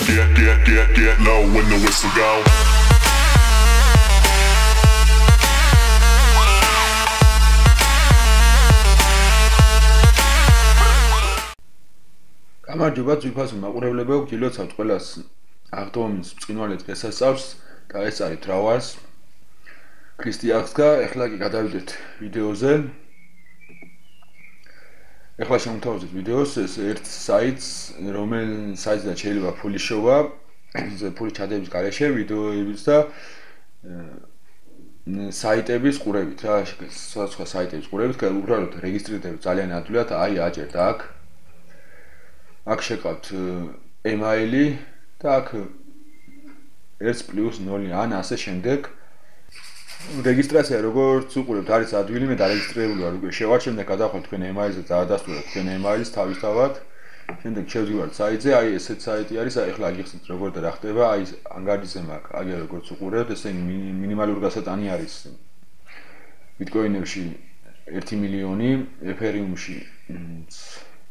Get low when the whistle go. გამარჯობა ძვირფასო მაყურებლებო, გილოცავთ ყველას აღდგომის ბრწყინვალე დღესასწაულს და ეს არის რა ვარს. ქრისტი აღსგა, ეხლა კი გადავიდეთ ვიდეოზე. ეხლა შემოთავაზეთ ვიდეოს, ეს ერთ საიტს, რომელ საიტიდან შეიძლება ფული შოვა, ფული ჩადების გარეშე ვიდეოების და საიტების ყურებით რა, სხვა საიტების ყურებით, უბრალოდ რეგისტრირდებით ძალიან ადვილად, აი აჭერთ აქ. აქ შეკავთ email-ი და აქ 1+0 ან ასე შემდეგ. რეგისტრაცია როგორც უყურებთ არის ადვილი, მე დარეგისტრირებული ვარ უკვე. შევარჩენთ და გადავხვალ თქვენ email-ზე და დაადასტურებთ თქვენ email-ის თავისთავად. შემდეგ შევდივართ საიტზე, აი ესეთ საიტი არის, აი ახლა აგიხსნით როგორ და რა ხდება, აი ანგარიზე მაქვს, აგერ როგორც უყურებთ, ესე მინიმალური გასატანი არის ბიტკოინებში 1 მილიონი, ეთერიუმში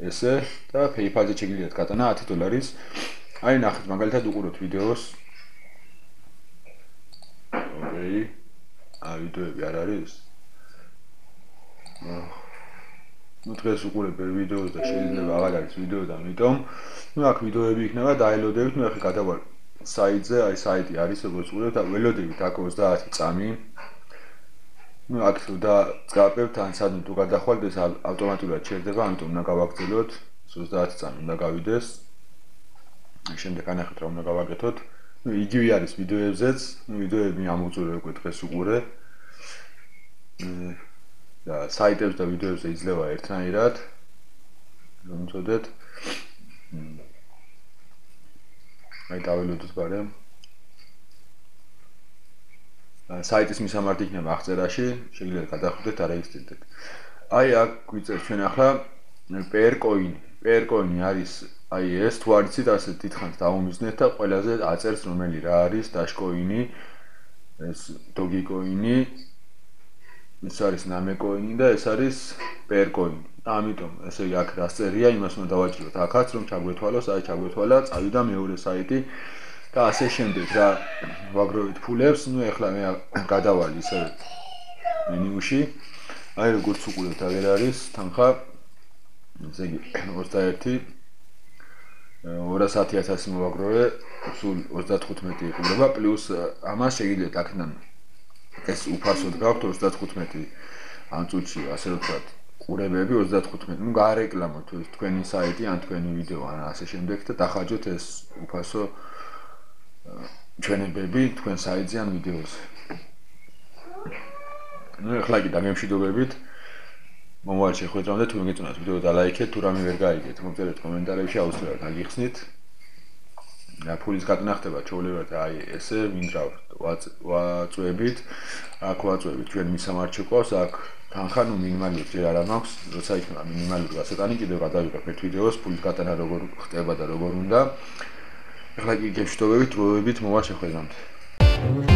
ესე და PayPal-ზე შეგიძლიათ გატანა $10. აი ნახეთ მაგალითად უყურებთ ვიდეოს. ოკეი. ვიდეოები არ არის? ნუ დღეს უყურებ ვიდეოს და შეიძლება აღარ არის ვიდეო და ამიტომ აქ ვიდეოები იქნება, დაელოდებით, მე ახლა გადავალ საიტზე, აი საიტი არის როგორც უყურებთ, ველოდებით აქ 30 წამი. ნუ აქ და წავებთ ან სად თუ გადახვალთ ეს ავტომატურად ჩერდება, ამიტომ უნდა გავაგრძელოთ 30 წამი უნდა გავიდეს. შემდეგ ანახეთ რა უნდა გავაკეთოთ. ნუ იგივე არის ვიდეოებზეც, ნუ ვიდეოები ამოვწურე უკვე დღეს უყურე. და საიტებს და ვიდეოებზე იძლევა ერთნაირად. რომ წოდეთ. აი დაველოდოთ ბარემ. საიტის მისამართი იქნება აღწერაში, შეგიძლიათ გადახვიდეთ და რეგისტრირდეთ. აი აქ გვიწერს ჩვენ ახლა Percoin. Percoin არის აი ეს თუ არ იცით ასე დიდხანს დავუმიზნეთ და ყველაზე აწერს რომელი რა არის Dashcoin-ი, ეს Dogecoin-ი, ეს არის Namecoin და ეს არის Percoin. ამიტომ ესე აქ დასწერია, იმას უნდა დავაჭიროთ აქაც რომ ჩაგვეთვალოს, აი ჩაგვეთვალა, წავიდა მეორე საიტი. და ასე შემდეგ რა ვაგროვეთ ფულებს, ნუ ეხლა მე გადავალ ისე მენიუში. აი როგორც უყურებთ, აღარ არის თანხა. ესე იგი 21 210,000 მოვაგროვე, სულ 35 იყურება, პლუს ამას შეგიძლიათ აქედან ეს უფასოდ გაქვთ 35 ამ წუთში, ასე ვთქვათ, ყურებები 35. ნუ გაარეკლამოთ თქვენი საიტი ან თქვენი ვიდეო ან ასე შემდეგ და დახარჯოთ ეს უფასო ჩვენებები თქვენ საიტზე ან ვიდეოზე. ნუ ახლა კი დაგემშვიდობებით. მომავალ შეხვედრამდე თუ მოგეწონათ ვიდეო დალაიქეთ, თუ რამე ვერ გაიგეთ, მოგწერეთ კომენტარებში, აუცილებლად აგიხსნით. და ფულის გატანა ხდება ჩვეულებრივად აი ესე ვინდრავთ ვაწვევით, აქ ვაწვევით ჩვენ მისამართი ყავს, აქ თანხა ნუ მინიმალურად ჯერ არ მაქვს, როცა იქნება მინიმალური გასატანი, კიდევ გადავიღებ ერთ ვიდეოს, ფულის გატანა როგორ ხდება და როგორ უნდა. ახლა კი გეშვიდობებით, დროებით მომავალ შეხვედრამდე.